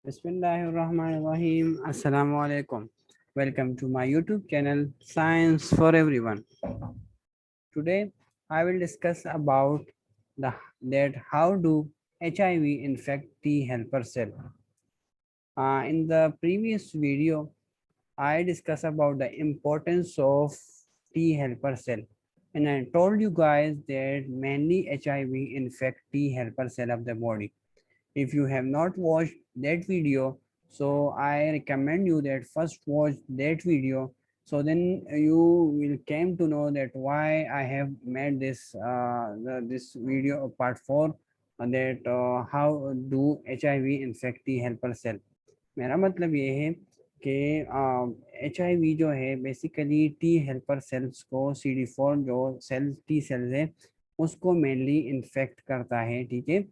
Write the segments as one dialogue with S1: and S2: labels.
S1: Bismillahirrahmanirrahim. Assalamu alaikum. Welcome to my YouTube channel Science for Everyone. Today I will discuss about the that how do HIV infect T helper cell. In the previous video, I discussed about the importance of T helper cell, and I told you guys that mainly HIV infect T helper cell of the body. If you have not watched that video, so I recommend you that first watch that video, so then you will came to know that why I have made this video part 4, that how do HIV infect the helper cell. मेरा मतलब ये है कि H I we जो है basically T helper cells को CD4 जो sales T cells है उसको मेनली इन्फेक्ट करता है, ठीक है।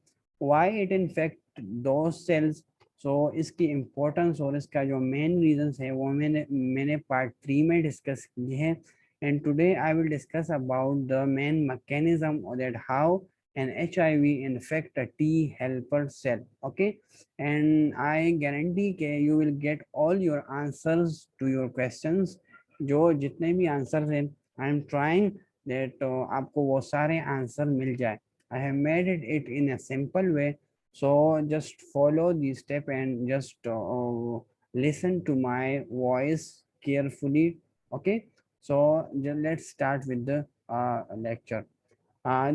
S1: वाई इट इन्फेक्ट दो सेल्स, सो इसकी इम्पोर्टेंस और इसका जो मेन रीजंस है वो मैंने पार्ट 3 में डिस्कस किए हैं। And today I will discuss about the main mechanism that how an HIV infect a T helper cell. Okay, and I guarantee कि you will get all your answers to your questions. जो जितने भी answer हैं I am trying that आपको वो सारे answer मिल जाए. I have made it in a simple way, so just follow the step and just listen to my voice carefully. Okay, so let's start with the lecture.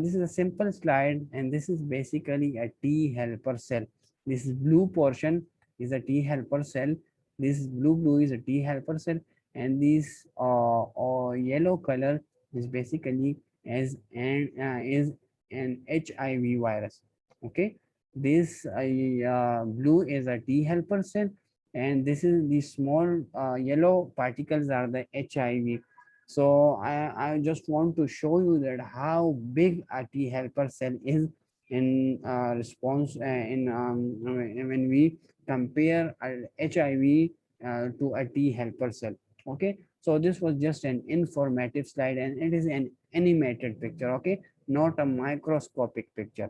S1: This is a simple slide, and this is basically a T helper cell. This blue portion is a T helper cell. This blue is a T helper cell, and this yellow color is basically is an HIV virus. Okay, this blue is a T helper cell, and this is the small yellow particles are the HIV. So I just want to show you that how big a T helper cell is in response in when we compare HIV to a T helper cell. Okay, so this was just an informative slide, and it is an animated picture. Okay, not a microscopic picture.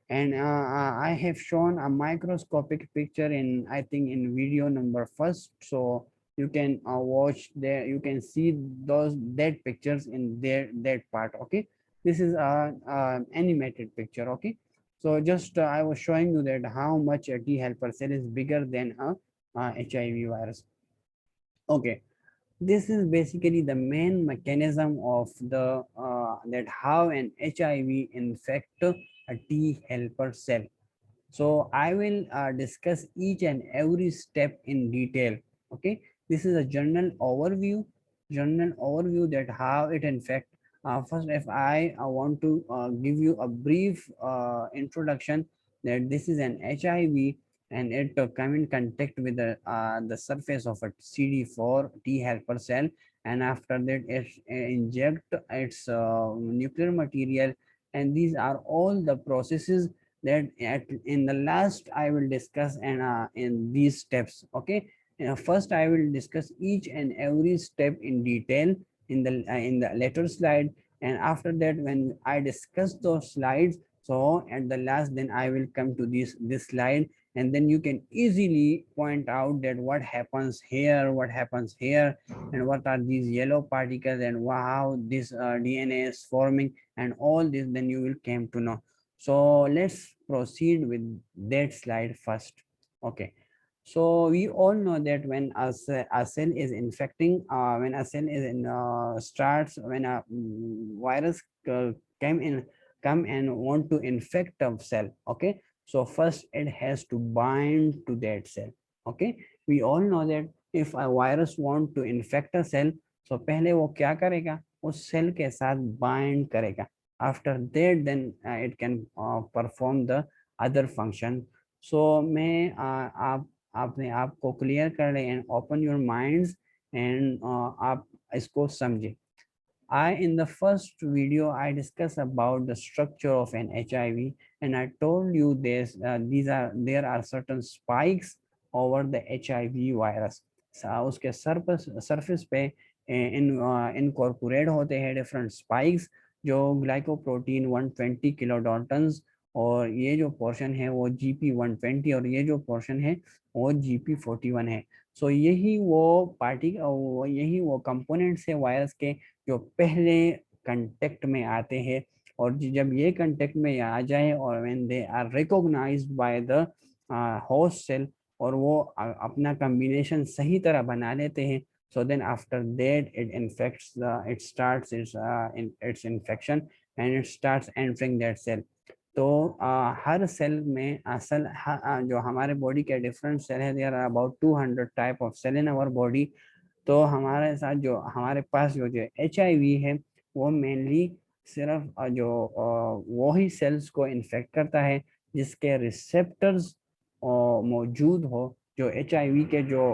S1: And I have shown a microscopic picture in, I think, in video number first. So you can watch there, you can see those that pictures in there, that part. Okay, this is a animated picture. Okay, so just I was showing you that how much a T helper cell is bigger than a HIV virus. Okay, this is basically the main mechanism of the that how an HIV infect a T helper cell. So I will discuss each and every step in detail. Okay, this is a general overview that how it infect. First, if I want to give you a brief introduction, that this is an HIV, and it come in contact with the surface of a CD4 T helper cell, and after that it inject its nuclear material, and these are all the processes that in the last I will discuss, and in these steps. Okay, first I will discuss each and every step in detail in the later slide, and after that when I discuss those slides, so at the last then I will come to this slide, and then you can easily point out that what happens here, what happens here, and what are these yellow particles, and how this DNA is forming, and all this then you will came to know. So let's proceed with that slide first. Okay, so we all know that when a cell is infecting, when a cell is in starts, when a virus came in, come and want to infect a cell. Okay, so first it has to bind to that cell. Okay, we all know that if a virus want to infect a cell, so पहले वो क्या करेगा, उस cell के साथ bind करेगा. After that then it can perform the other function. So मैं आप अपने आप को क्लियर कर लें and open your minds, and आप इसको समझें. In the first video I discussed about the structure of an HIV, and I told you this there are certain spikes over the HIV virus. उसके surface पे incorporate होते हैं different spikes जो glycoprotein 120 kilodaltons और ये जो portion है वो GP120 और ये जो पोर्शन है वो GP41 है। सो यही वो कंपोनेंट्स है वायरस के जो पहले कांटेक्ट में आते हैं, और जब ये कांटेक्ट में आ जाए और when they are recognised by the host cell, और वो अपना कॉम्बिनेशन सही तरह बना लेते हैं, so then after that it infects the it starts its infection and it starts entering that cell. तो हर सेल में जो हमारे बॉडी के डिफरेंट सेल है, there are about 200 type of cell in our body. तो हमारे साथ जो हमारे पास जो HIV है वो मेनली सिर्फ वो ही सेल्स को इन्फेक्ट करता है जिसके रिसेप्टर्स मौजूद हो। जो HIV के जो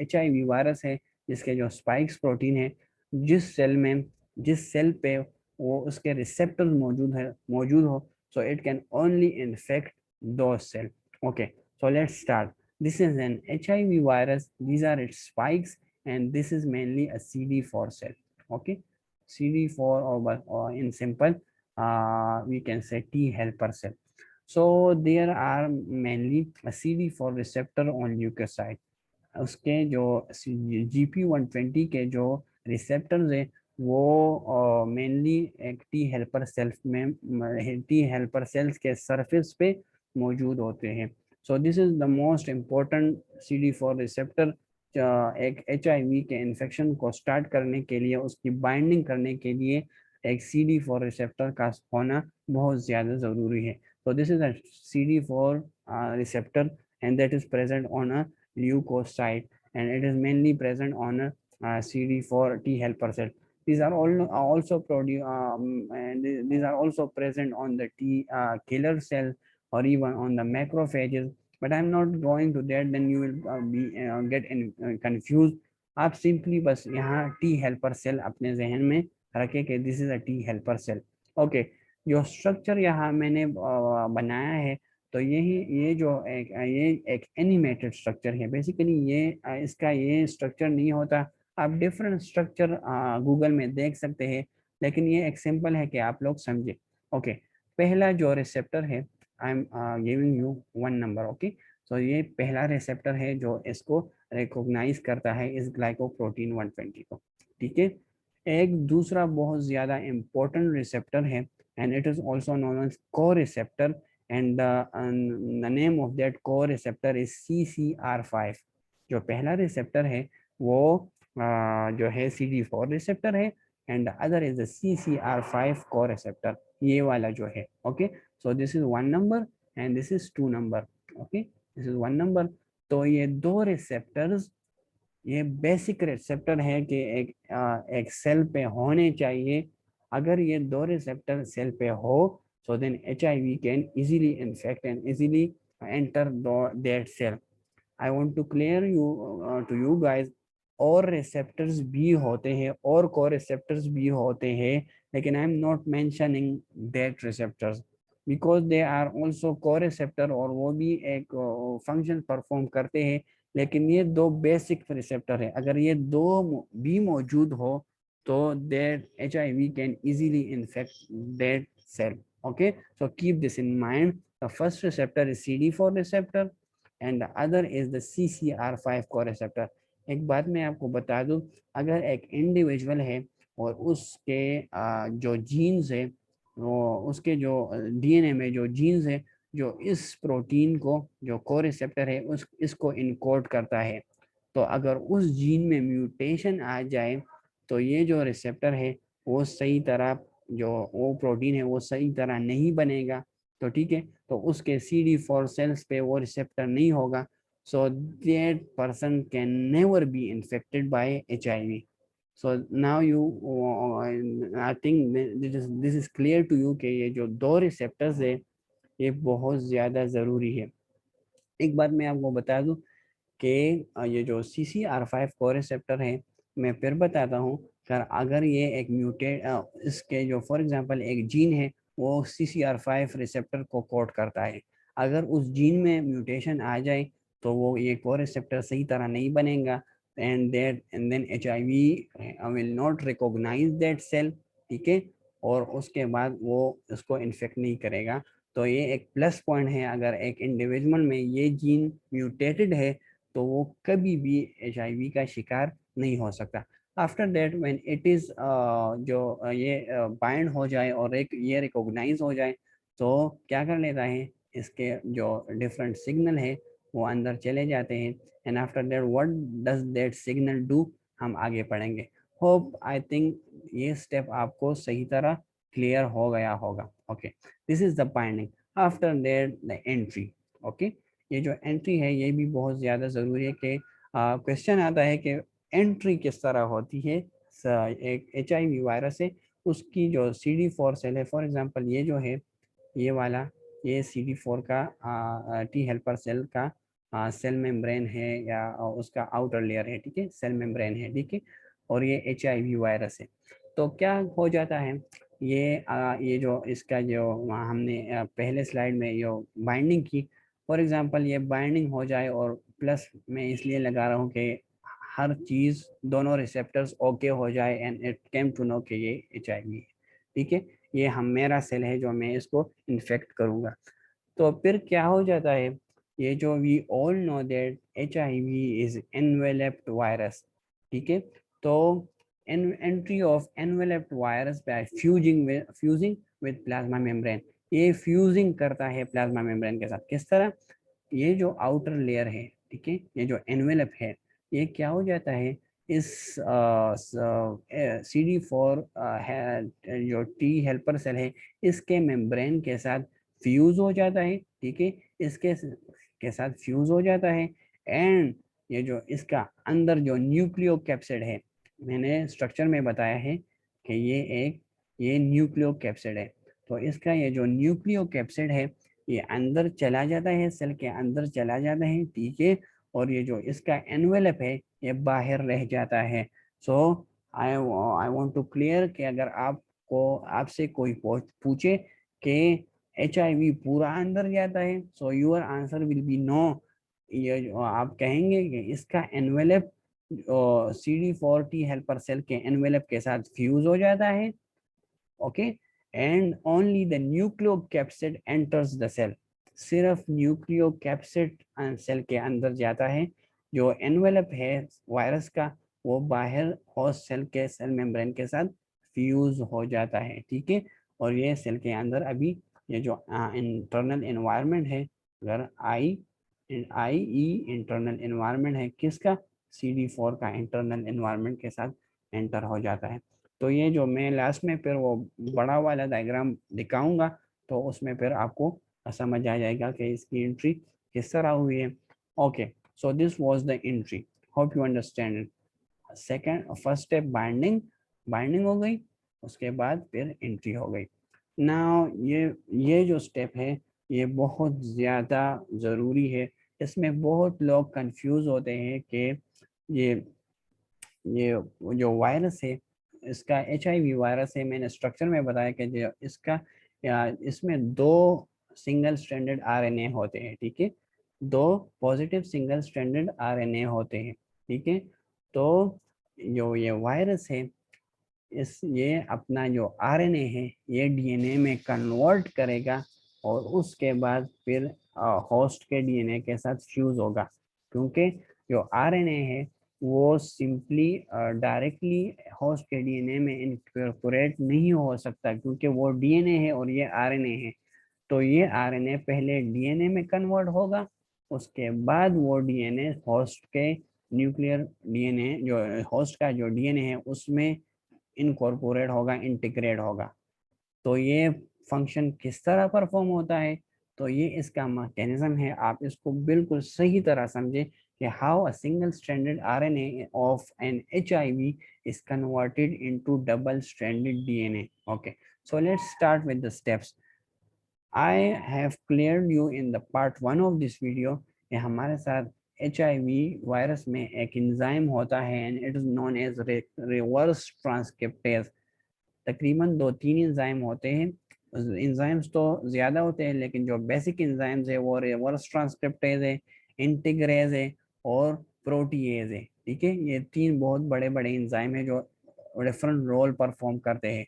S1: HIV वायरस है जिसके जो स्पाइक्स प्रोटीन है, जिस सेल पे वो उसके रिसेप्टर्स मौजूद हो, so it can only infect those cells. Okay, so let's start. This is an HIV virus. These are its spikes, and this is mainly a CD4 cell. Okay, CD4, or in simple, we can say T helper cell. So there are mainly a CD4 receptor on leukocyte. उसके जो GP120 के जो receptors है वो mainly एक T helper cells के surface पे मौजूद होते हैं। सो this is the most important CD4 receptor. एक HIV के इन्फेक्शन को स्टार्ट करने के लिए, उसकी बाइंडिंग करने के लिए एक CD4 रिसेप्टर का होना बहुत ज़्यादा ज़रूरी है। So this is a CD4 receptor, and that is present on a leukocyte, and it is mainly present on a CD4 T helper cell. These are these are also present on the T killer cell or even on the macrophages. But I'm not going to that. Then you will confused. आप simply बस यहाँ T helper cell अपने जहन में रखें कि this is a T helper cell. Okay. जो structure यहाँ मैंने बनाया है, तो ये एक एनिमेटेड स्ट्रक्चर है बेसिकली। इसका ये स्ट्रक्चर नहीं होता। आप डिफरेंट स्ट्रक्चर गूगल में देख सकते हैं, लेकिन ये एक सिंपल है कि आप लोग समझे। ओके, पहला जो रिसेप्टर है, I am giving you one number. Okay, तो ये पहला रिसेप्टर है जो इसको रिकॉग्नाइज करता है इस ग्लाइकोप्रोटीन 120 को। ठीक है, एक दूसरा बहुत ज़्यादा इम्पोर्टेंट रिसेप्टर है, and it is also known as co-receptor, and the name of that co-receptor is CCR5। जो पहला रिसेप्टर है वो जो है CD4 रिसेप्टर है, and other is the CCR5 co-receptor, ये वाला जो है। Okay, so this is one number and this is two number. Okay, this is one number. तो ये दो रिसेप्टर्स, ये बेसिक रिसेप्टर है कि एक सेल पे होने चाहिए। अगर ये दो रिसेप्टर सेल पे हो, so then HIV can easily infect and easily enter that cell. I want to clear to you guys, और रिसेप्टर्स भी होते हैं और को रिसेप्टर्स भी होते हैं, लेकिन I am not mentioning that receptors because they are also co receptor, और वो भी एक फंक्शन परफॉर्म करते हैं। लेकिन ये दो बेसिक रिसेप्टर है, अगर ये दो भी मौजूद हो तो that HIV can easily infect that cell. Okay, so keep this in mind. The first receptor is CD4 receptor and the other is the CCR5 co receptor. एक बात मैं आपको बता दूं, अगर एक इंडिविजुअल है और उसके जो जीन्स है, वो उसके जो DNA में जो जीन्स है जो इस प्रोटीन को, जो को रिसेप्टर है इसको इनकोड करता है, तो अगर उस जीन में म्यूटेशन आ जाए तो ये जो रिसेप्टर है वो सही तरह, जो वो प्रोटीन है वो सही तरह नहीं बनेगा। तो ठीक है, तो उसके CD4 सेल्स पे वो रिसेप्टर नहीं होगा, so that person can never be infected by HIV. So now I think this is clear to you कि ये जो दो रिसेप्टर्स है ये बहुत ज़्यादा ज़रूरी है। एक बात मैं आपको बता दूं कि ये जो CCR5 को रिसेप्टर है, मैं फिर बताता हूँ, अगर ये एक इसके जो फॉर एग्जांपल एक जीन है वो CCR5 रिसेप्टर को कोड करता है, अगर उस जीन में म्यूटेशन आ जाए तो वो ये को रिसेप्टर सही तरह नहीं बनेगा, and then HIV will not recognise that cell. ठीक है, और उसके बाद वो उसको इन्फेक्ट नहीं करेगा। तो ये एक प्लस पॉइंट है, अगर एक इंडिविजुअल में ये जीन म्यूटेटेड है तो वो कभी भी HIV का शिकार नहीं हो सकता। After that when it is ये बाइंड हो जाए और एक ये रिकॉग्नाइज हो जाए तो क्या कर लेता है, इसके जो डिफरेंट सिग्नल है वो अंदर चले जाते हैं। And after that what does that signal do, हम आगे पढ़ेंगे। होप आई थिंक ये स्टेप आपको सही तरह क्लियर हो गया होगा। Okay, this is the binding. After that the entry. Okay, ये जो एंट्री है ये भी बहुत ज़्यादा ज़रूरी है कि क्वेश्चन आता है कि एंट्री किस तरह होती है। एक HIV वायरस है, उसकी जो CD4 सेल है, फॉर एग्जांपल ये जो है ये वाला, ये CD4 का T हेल्पर सेल का सेल मेम्ब्रेन है या उसका आउटर लेयर है, ठीक है, सेल मेम्ब्रेन है, ठीक है। और ये HIV वायरस है। तो क्या हो जाता है, ये जो इसका जो वहाँ हमने पहले स्लाइड में जो बाइंडिंग की, फॉर एग्जांपल ये बाइंडिंग हो जाए, और प्लस मैं इसलिए लगा रहा हूँ कि हर चीज़ दोनों रिसेप्टर्स ओके हो जाए and it came to know कि ये HIV है, ठीक है। ये हम मेरा सेल है जो मैं इसको इन्फेक्ट करूँगा। तो फिर क्या हो जाता है, ये जो we all know that HIV is enveloped virus, ठीक है। तो entry of enveloped virus by fusing with plasma membrane, ये फ्यूजिंग करता है प्लाज्मा मेम्ब्रेन के साथ। किस तरह, ये जो आउटर लेयर है, ठीक है, ये जो एनवेलप है, ये क्या हो जाता है, इस CD4 जो T हेल्पर सेल है इसके मेम्ब्रेन के साथ फ्यूज हो जाता है, ठीक है, इसके के साथ फ्यूज हो जाता है। एंड ये जो इसका अंदर जो न्यूक्लियो कैप्सिड है, मैंने स्ट्रक्चर में बताया है कि ये न्यूक्लियो कैप्सिड है। तो इसका ये जो न्यूक्लियो कैप्सिड है ये अंदर चला जाता है, सेल के अंदर चला जाता है, ठीक है। और ये जो इसका एनवेलप है ये बाहर रह जाता है। सो आई आई वांट टू क्लियर कि अगर आपसे कोई पूछे कि HIV पूरा अंदर जाता है, so your answer will be no. ये जो आप कहेंगे कि इसका envelope CD4 T helper cell के एनवेलप के साथ फ्यूज हो जाता है, okay. And only the nucleocapsid enters the cell, सिर्फ न्यूक्लियोकैप्सिड सेल के अंदर जाता है। जो एनवेलप है वायरस का वो बाहर होस्ट सेल के सेल मेम्ब्रेन के साथ फ्यूज हो जाता है, ठीक है। और ये सेल के अंदर अभी ये जो इंटरनल एनवायरनमेंट है, अगर आई ई इंटरनल एनवायरनमेंट है किसका, CD4 का इंटरनल एनवायरनमेंट के साथ एंटर हो जाता है। तो ये जो मैं लास्ट में फिर वो बड़ा वाला डायग्राम दिखाऊंगा तो उसमें फिर आपको समझ आ जाएगा कि इसकी एंट्री किस तरह हुई है। Okay, so this was the entry, hope you understand it. Second first step binding, binding हो गई, उसके बाद फिर एंट्री हो गई। नाउ ये जो स्टेप है ये बहुत ज़्यादा ज़रूरी है। इसमें बहुत लोग कंफ्यूज होते हैं कि ये ये जो वायरस है इसका HIV वायरस है, मैंने स्ट्रक्चर में बताया कि जो इसका इसमें दो सिंगल स्ट्रैंडेड RNA होते हैं, ठीक है, दो पॉजिटिव सिंगल स्ट्रैंडेड RNA होते हैं, ठीक है। तो जो ये वायरस है ये अपना जो RNA है ये DNA में कन्वर्ट करेगा और उसके बाद फिर होस्ट के DNA के साथ फ्यूज होगा। क्योंकि जो RNA है वो सिंपली डायरेक्टली होस्ट के DNA में इनकॉर्पोरेट नहीं हो सकता, क्योंकि वो DNA है और ये RNA है। तो ये RNA पहले DNA में कन्वर्ट होगा, उसके बाद वो DNA होस्ट के न्यूक्लियर DNA, जो होस्ट का जो DNA है उसमें इनकॉर्पोरेट होगा, इंटीग्रेट होगा। तो ये फंक्शन किस तरह परफॉर्म होता है, तो ये इसका मैकेनिज्म है, आप इसको बिल्कुल सही तरह समझे कि how a single stranded RNA of an HIV is converted into double stranded DNA. Okay, so let's start with the steps. I have cleared you in the part 1 of this video कि हमारे साथ HIV virus में एक enzyme होता है and it is known as reverse transcriptase. तकरीबन 2-3 enzyme होते हैं, एंजाइम्स तो ज़्यादा होते हैं लेकिन जो बेसिक एंजाइम्स है वो रिवर्स ट्रांसक्रिप्टेज है, इंटीग्रेज है और प्रोटीएज है, ठीक है। ये 3 बहुत बड़े बड़े एंजाइम है जो डिफरेंट रोल परफॉर्म करते हैं।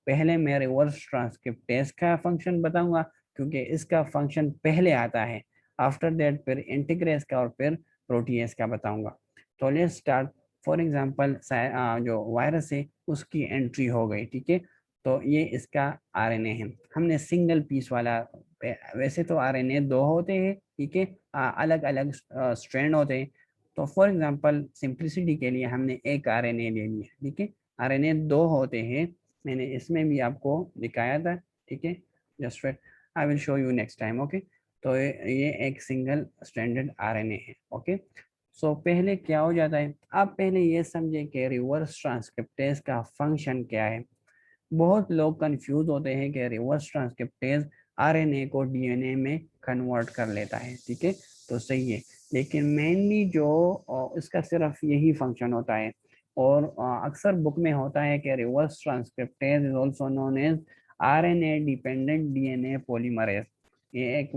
S1: पहले मैं रिवर्स ट्रांसक्रिप्टेज का फंक्शन बताऊंगा क्योंकि इसका फंक्शन पहले आता है, आफ्टर दैट फिर इंटीग्रेस का और फिर प्रोटीएस का बताऊंगा। तो लेट्स स्टार्ट। फॉर एग्जांपल जो वायरस है उसकी एंट्री हो गई, ठीक है, तो ये इसका आरएनए है, हमने सिंगल पीस वाला, वैसे तो आरएनए दो होते हैं, ठीक है, अलग अलग स्ट्रैंड होते हैं, तो फॉर एग्जांपल सिंप्लिसिटी के लिए हमने एक आरएनए ले लिया, ठीक है, आरएनए दो होते हैं, मैंने इसमें भी आपको दिखाया था, ठीक है, just wait, I will show you next time, okay. तो ये एक सिंगल स्ट्रैंडेड आरएनए है, ओके। सो पहले क्या हो जाता है, आप पहले ये समझे कि रिवर्स ट्रांसक्रिप्टेज का फंक्शन क्या है। बहुत लोग कंफ्यूज होते हैं कि रिवर्स ट्रांसक्रिप्टेज आरएनए को डीएनए में कन्वर्ट कर लेता है, ठीक है, तो सही है, लेकिन मेनली जो इसका सिर्फ यही फंक्शन होता है, और अक्सर बुक में होता है कि reverse transcriptase is also known as RNA dependent DNA polymerase. ये एक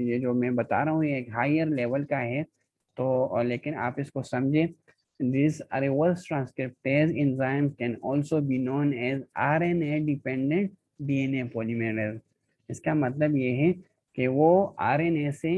S1: ये जो मैं बता रहा हूँ ये एक हायर लेवल का है, तो लेकिन आप इसको समझे। This reverse transcriptase enzyme can also be known as RNA dependent DNA polymerase। इसका मतलब ये है कि वो आरएनए से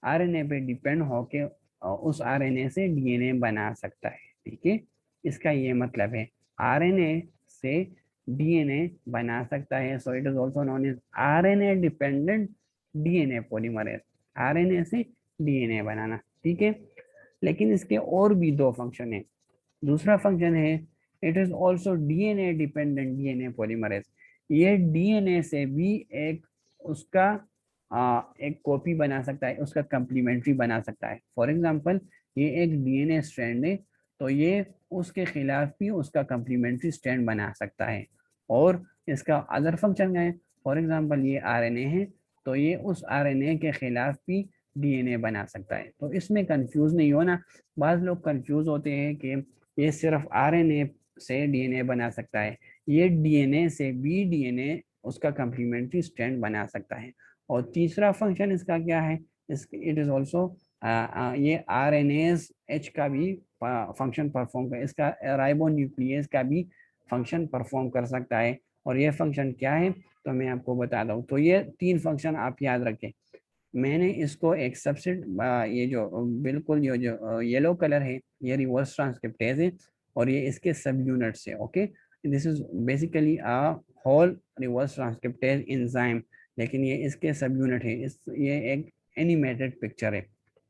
S1: आरएनए पे डिपेंड होके उस आरएनए से डीएनए बना सकता है, ठीक है, इसका ये मतलब है आरएनए से डीएनए बना सकता है। So it is also known as RNA dependent DNA polymerase, RNA से डीएनए बनाना, ठीक है। लेकिन इसके और भी दो फंक्शन है। दूसरा फंक्शन है it is also DNA dependent DNA polymerase. ये डीएनए से भी एक उसका एक कॉपी बना सकता है, उसका कंप्लीमेंट्री बना सकता है। फॉर एग्जांपल ये एक डीएनए स्ट्रैंड है, तो ये उसके खिलाफ भी उसका कंप्लीमेंट्री स्ट्रैंड बना सकता है। और इसका अदर फंक्शन है, फॉर एग्जांपल ये आरएनए है, तो ये उस आरएनए के खिलाफ भी डीएनए बना सकता है। तो इसमें कंफ्यूज नहीं होना, बाज़ लोग कंफ्यूज होते हैं कि ये सिर्फ आरएनए से डीएनए बना सकता है, ये डीएनए से भी डीएनए उसका कंप्लीमेंट्री स्ट्रैंड बना सकता है। और तीसरा फंक्शन इसका क्या है, इस इट इज ऑल्सो ये आरएनएस एच का भी फंक्शन परफॉर्म कर, इसका राइबोन्यूक्लियस का भी फंक्शन परफॉर्म कर सकता है। और ये फंक्शन क्या है तो मैं आपको बता दूँ, तो ये तीन फंक्शन आप याद रखें। मैंने इसको एक सबसेट, ये जो बिल्कुल जो येलो कलर है ये रिवर्स ट्रांसक्रिप्टेज है, और ये इसके सब यूनिट्स है, okay. This is basically a whole reverse transcriptase enzyme, लेकिन ये इसके सब यूनिट है, इस ये एक एनिमेटेड पिक्चर है।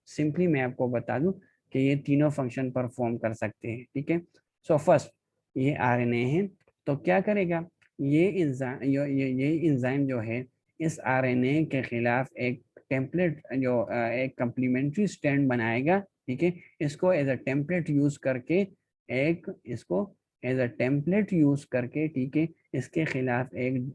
S1: सिंपली मैं आपको बता दूं कि ये तीनों फंक्शन परफॉर्म कर सकते हैं, ठीक है। सो फर्स्ट ये आरएनए है, तो क्या करेगा ये एंजाइम, ये एंजाइम जो है इस आरएनए के खिलाफ एक टेम्पलेट जो एक कंप्लीमेंट्री स्टैंड बनाएगा, ठीक है, इसको एज अ टेम्पलेट यूज करके एक इसको एज अ टेम्पलेट यूज करके, ठीक है, इसके खिलाफ एक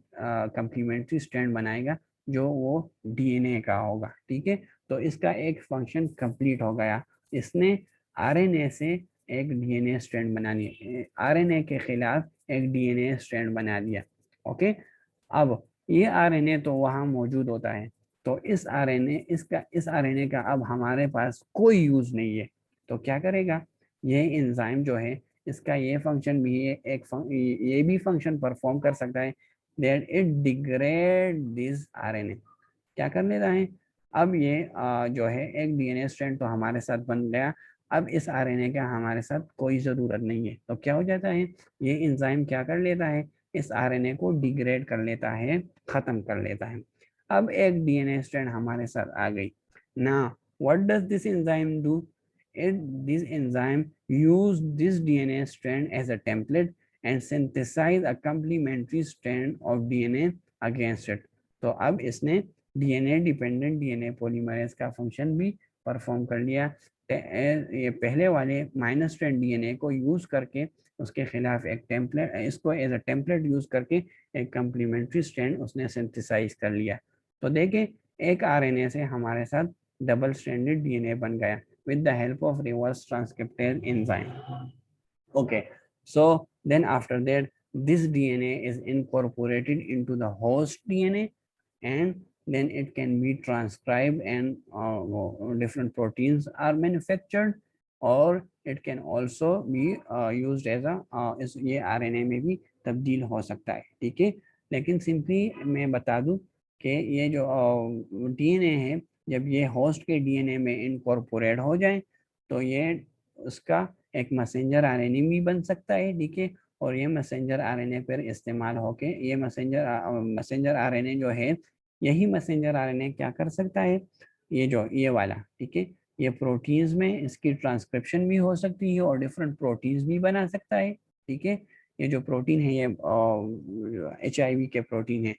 S1: कंप्लीमेंट्री स्टैंड बनाएगा जो वो डीएनए का होगा, ठीक है। तो इसका एक फंक्शन कंप्लीट हो गया, इसने आरएनए से एक डीएनए स्ट्रैंड बनानी, आरएनए के खिलाफ एक डीएनए स्ट्रैंड बना दिया, ओके। अब ये आरएनए तो वहाँ मौजूद होता है, तो इस आरएनए का अब हमारे पास कोई यूज नहीं है, तो क्या करेगा ये एंजाइम जो है इसका ये फंक्शन भी ये भी फंक्शन परफॉर्म कर सकता है, that it degrade this RNA. क्या कर लेता है, अब ये जो है एक डीएनए स्ट्रैंड तो हमारे साथ बन गया, अब इस आरएनए का हमारे साथ कोई ज़रूरत नहीं है, तो क्या हो जाता है ये एंजाइम क्या कर लेता है इस आरएनए को डिग्रेड कर लेता है, ख़त्म कर लेता है। अब एक डीएनए स्ट्रैंड हमारे साथ आ गई ना, what does this enzyme do, it this enzyme use this DNA strand as a template and synthesize a complementary strand of DNA against it। तो अब इसने डीएनए डिपेंडेंट डीएनए पॉलीमरेज का फंक्शन भी perform कर लिया, ये पहले वाले माइनस स्ट्रैंड डीएनए को यूज करके उसके खिलाफ एक टेम्पलेट, इसको एज अ टेम्पलेट यूज करके एक कंप्लीमेंट्री स्ट्रैंड उसने सिंथेसाइज कर लिया। तो देखें एक आरएनए से हमारे साथ डबल स्ट्रैंडेड डीएनए बन गया with the help of reverse transcriptase enzyme, okay। So then after that this DNA is incorporated into the host DNA, and then it can be transcribed and different proteins are manufactured, or it can also be used as a ये RNA में भी तब्दील हो सकता है, ठीक है। लेकिन सिंपली मैं बता दूं कि ये जो डीएनए है, जब ये होस्ट के डीएनए में इनकॉर्पोरेट हो जाए तो ये उसका एक मैसेंजर आरएनए भी बन सकता है, ठीक है। और ये मैसेंजर आरएनए पर इस्तेमाल होके ये मैसेंजर आरएनए जो है, यही मैसेंजर आरएनए क्या कर सकता है, ये जो ये वाला, ठीक है, ये प्रोटीन्स में इसकी ट्रांसक्रिप्शन भी हो सकती है और डिफरेंट प्रोटीन्स भी बना सकता है, ठीक है। ये जो प्रोटीन है ये HIV के प्रोटीन है,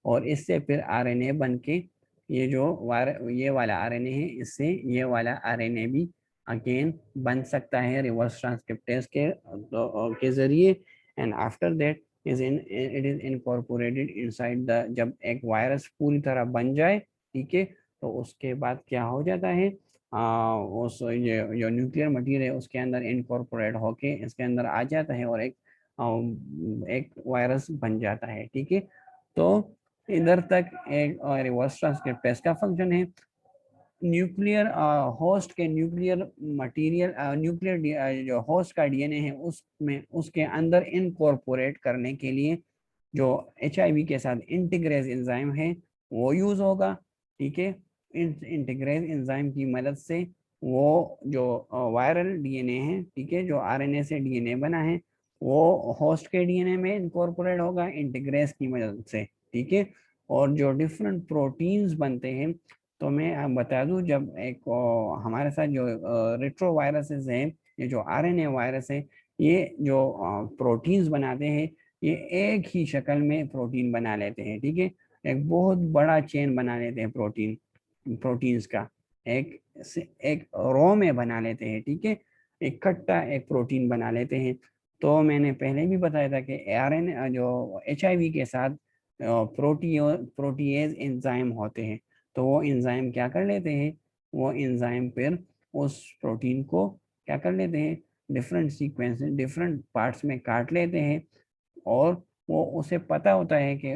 S1: और इससे फिर आरएनए बन के ये जो ये वाला आरएनए है, इससे ये वाला आरएनए भी अगेन बन सकता है रिवर्स ट्रांसक्रिप्टेज के जरिए। And after that it is incorporated inside the, जब एक वायरस पूरी तरह बन जाए, ठीक है, तो उसके बाद क्या हो जाता है, उस ये जो न्यूक्लियर मटीरियल है उसके अंदर इनकॉर्पोरेट होके इसके अंदर आ जाता है और एक वायरस बन जाता है, ठीक है। तो इधर तक एक रिवर्स ट्रांसक्रिप्टेज का फंक्शन है। न्यूक्लियर होस्ट के न्यूक्लियर मटेरियल न्यूक्लियर जो होस्ट का डीएनए है उसमें उसके अंदर इनकॉर्पोरेट करने के लिए जो HIV के साथ इंटीग्रेज एंजाइम है वो यूज होगा, ठीक है। इंटीग्रेज एंजाइम की मदद से वो जो वायरल डीएनए है, ठीक है, जो आरएनए से डीएनए बना है वो होस्ट के डीएनए में इनकॉर्पोरेट होगा इंटीग्रेज की मदद से, ठीक है। और जो डिफरेंट प्रोटीन्स बनते हैं, तो मैं बता दूं, जब एक हमारे साथ जो रेट्रो वायरसेस हैं, ये जो आरएनए वायरस है, ये जो प्रोटीन्स बनाते हैं, ये एक ही शक्ल में प्रोटीन बना लेते हैं, ठीक है। एक बहुत बड़ा चेन बना लेते हैं प्रोटीन्स का, एक एक रो में बना लेते हैं, ठीक है, इकट्ठा एक प्रोटीन बना लेते हैं। तो मैंने पहले भी बताया था कि आरएनए जो HIV के साथ प्रोटीएज एंजाइम होते हैं, तो वो एंजाइम क्या कर लेते हैं, वो एंजाइम फिर उस प्रोटीन को क्या कर लेते हैं, डिफरेंट सीक्वेंस डिफरेंट पार्ट्स में काट लेते हैं, और वो उसे पता होता है कि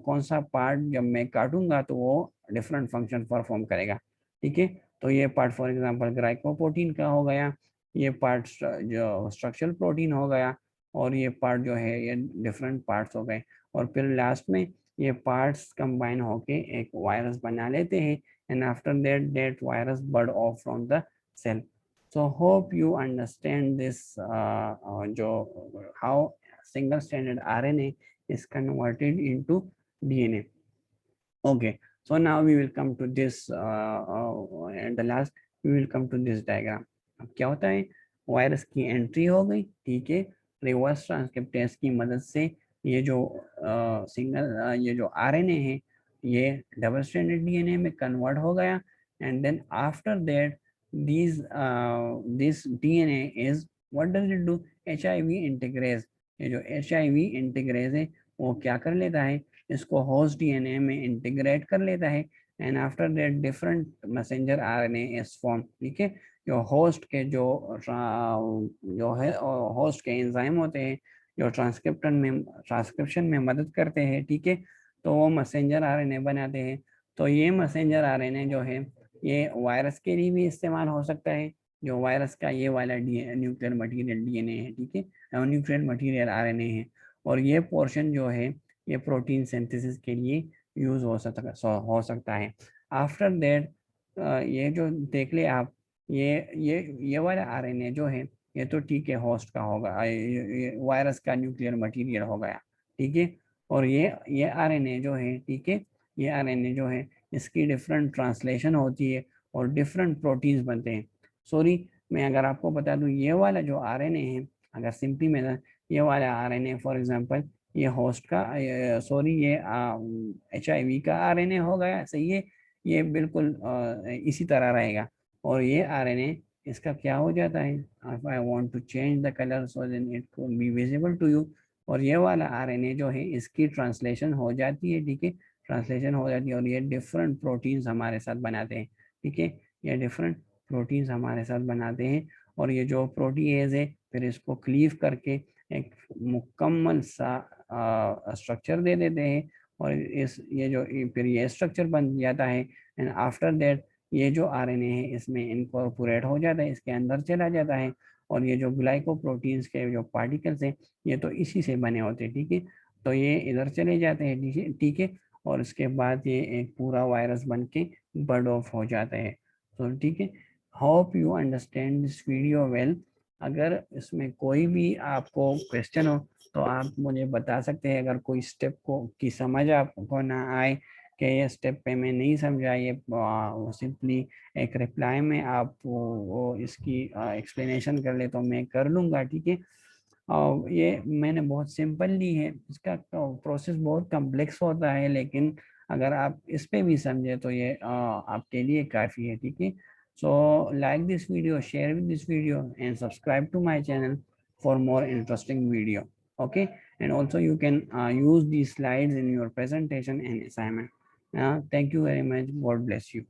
S1: कौन सा पार्ट जब मैं काटूंगा तो वो डिफरेंट फंक्शन परफॉर्म करेगा, ठीक है। तो ये पार्ट फॉर एग्जांपल ग्लाइकोप्रोटीन का हो गया, ये पार्ट जो स्ट्रक्चरल प्रोटीन हो गया, और ये पार्ट जो है ये डिफरेंट पार्ट्स हो गए, और फिर लास्ट में ये पार्ट्स कंबाइन होके एक वायरस बना लेते हैं, and after that virus bud off from the cell. So hope you understand this जो how single stranded RNA is converted into DNA. Okay, so now we will come to this and the last we will come to this diagram. अब क्या होता है, virus की entry हो गई, ठीक है, रिवर्स ट्रांसक्रिप्टेज की मदद से ये जो ये जो आरएनए है ये डबल स्ट्रैंडेड डीएनए में कन्वर्ट हो गया, and then after that this DNA is what does it do, HIV integrase. ये जो HIV इंटीग्रेज है वो क्या कर लेता है, इसको होस्ट डीएनए में इंटीग्रेट कर लेता है, and after that different messenger RNA is form, ठीक है। जो होस्ट के जो है होस्ट के एंजाइम होते हैं जो ट्रांसक्रिप्शन में मदद करते हैं, ठीक है, तो वो मैसेंजर आरएनए बनाते हैं। तो ये मैसेंजर आरएनए जो है ये वायरस के लिए भी इस्तेमाल हो सकता है, जो वायरस का ये वाला न्यूक्लियर मटीरियल डीएनए है, ठीक है, न्यूक्लियर मटीरियल आरएनए है, और ये पोर्शन जो है ये प्रोटीन सिंथेसिस के लिए यूज हो सकता है। आफ्टर दैट ये जो देख ले आप, ये वाला आरएनए जो है ये तो ठीक है होस्ट का होगा, ये वायरस का न्यूक्लियर मटेरियल हो गया, ठीक है। और ये आरएनए जो है, ठीक है, ये आरएनए जो है इसकी डिफरेंट ट्रांसलेशन होती है और डिफरेंट प्रोटीन्स बनते हैं। सॉरी, मैं अगर आपको बता दूं, ये वाला जो आरएनए है, अगर सिंपली मैं ये वाला आरएनए फॉर एग्जांपल ये होस्ट का सॉरी ये HIV का आरएनए हो गया, सही है, ये बिल्कुल इसी तरह रहेगा। और ये आरएनए इसका क्या हो जाता है, if I want to change the colour so then it will be visible to you, और ये वाला आरएनए जो है इसकी ट्रांसलेशन हो जाती है, ठीक है, ट्रांसलेशन हो जाती है, और ये डिफरेंट प्रोटीन्स हमारे साथ बनाते हैं, ठीक है, ये डिफरेंट प्रोटीन्स हमारे साथ बनाते हैं, और ये जो प्रोटीएज है फिर इसको क्लीव करके एक मुकम्मल सा स्ट्रक्चर दे देते हैं, और ये जो फिर ये स्ट्रक्चर बन जाता है, एंड आफ्टर दैट ये जो आरएनए है इसमें इनकॉर्पोरेट हो जाता है, इसके अंदर चला जाता है, और ये जो ग्लाइकोप्रोटीन्स के जो पार्टिकल्स हैं ये तो इसी से बने होते हैं, ठीक है। तो ये इधर चले जाते हैं, ठीक है, और उसके बाद ये एक पूरा वायरस बन के बर्ड ऑफ हो जाता है। तो ठीक है, hope you understand this video well. अगर इसमें कोई भी आपको क्वेश्चन हो तो आप मुझे बता सकते हैं। अगर कोई स्टेप को की समझ आपको ना आए कि ये स्टेप पे मैं नहीं समझा, ये सिंपली एक रिप्लाई में आप वो इसकी एक्सप्लेनेशन कर ले तो मैं कर लूँगा, ठीक है। ये मैंने बहुत सिंपल ली है, इसका प्रोसेस बहुत कम्प्लेक्स होता है, लेकिन अगर आप इस पे भी समझे तो ये आपके लिए काफ़ी है, ठीक है। So like this video, share with this video and subscribe to my channel for more interesting video. Okay, and also you can use these slides in your presentation and assignment. Thank you very much. God bless you.